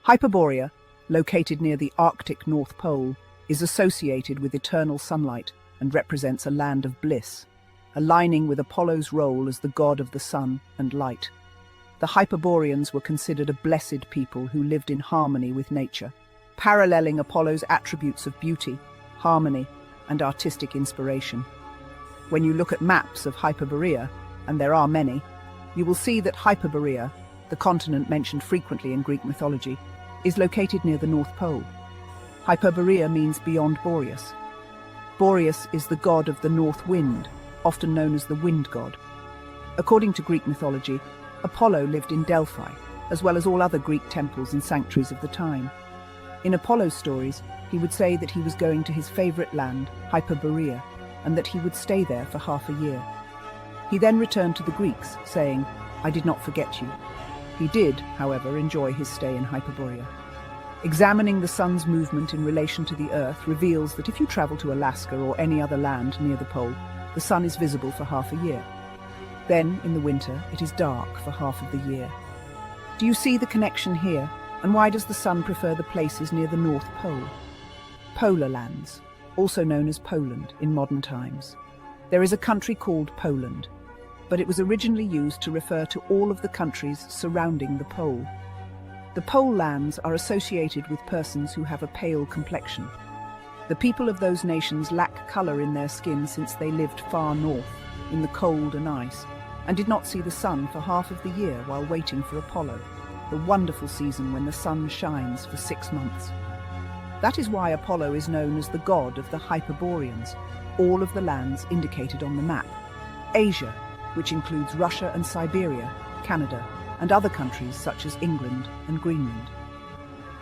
Hyperborea, located near the Arctic North Pole, is associated with eternal sunlight and represents a land of bliss, aligning with Apollo's role as the god of the sun and light. The Hyperboreans were considered a blessed people who lived in harmony with nature, paralleling Apollo's attributes of beauty, harmony, and artistic inspiration. When you look at maps of Hyperborea, and there are many, you will see that Hyperborea, the continent mentioned frequently in Greek mythology, is located near the North Pole. Hyperborea means beyond Boreas. Boreas is the god of the north wind, often known as the wind god. According to Greek mythology, Apollo lived in Delphi, as well as all other Greek temples and sanctuaries of the time. In Apollo's stories, he would say that he was going to his favorite land, Hyperborea, and that he would stay there for half a year. He then returned to the Greeks, saying, "I did not forget you." He did, however, enjoy his stay in Hyperborea. Examining the sun's movement in relation to the Earth reveals that if you travel to Alaska or any other land near the pole, the sun is visible for half a year. Then, in the winter, it is dark for half of the year. Do you see the connection here? And why does the sun prefer the places near the North Pole? Polar lands, also known as Poland in modern times. There is a country called Poland, but it was originally used to refer to all of the countries surrounding the pole. The pole lands are associated with persons who have a pale complexion. The people of those nations lack color in their skin since they lived far north, in the cold and ice, and did not see the sun for half of the year while waiting for Apollo, the wonderful season when the sun shines for 6 months. That is why Apollo is known as the god of the Hyperboreans, all of the lands indicated on the map. Asia, which includes Russia and Siberia, Canada, and other countries such as England and Greenland.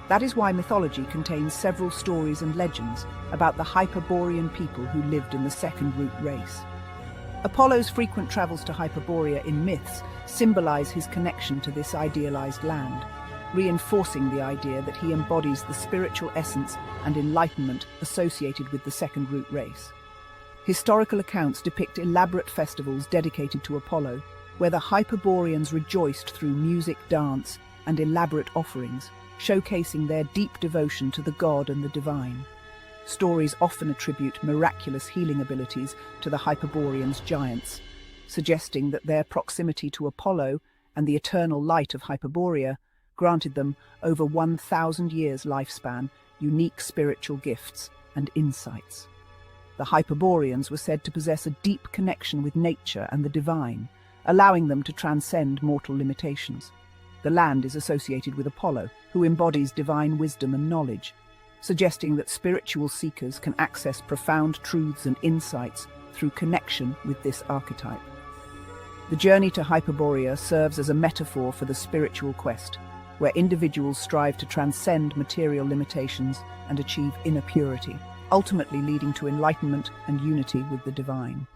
That is why mythology contains several stories and legends about the Hyperborean people who lived in the second root race. Apollo's frequent travels to Hyperborea in myths symbolize his connection to this idealized land, reinforcing the idea that he embodies the spiritual essence and enlightenment associated with the second root race. Historical accounts depict elaborate festivals dedicated to Apollo, where the Hyperboreans rejoiced through music, dance, and elaborate offerings, showcasing their deep devotion to the god and the divine. Stories often attribute miraculous healing abilities to the Hyperboreans' giants, suggesting that their proximity to Apollo and the eternal light of Hyperborea granted them over 1,000 years lifespan, unique spiritual gifts and insights. The Hyperboreans were said to possess a deep connection with nature and the divine, allowing them to transcend mortal limitations. The land is associated with Apollo, who embodies divine wisdom and knowledge, suggesting that spiritual seekers can access profound truths and insights through connection with this archetype. The journey to Hyperborea serves as a metaphor for the spiritual quest, where individuals strive to transcend material limitations and achieve inner purity, ultimately leading to enlightenment and unity with the divine.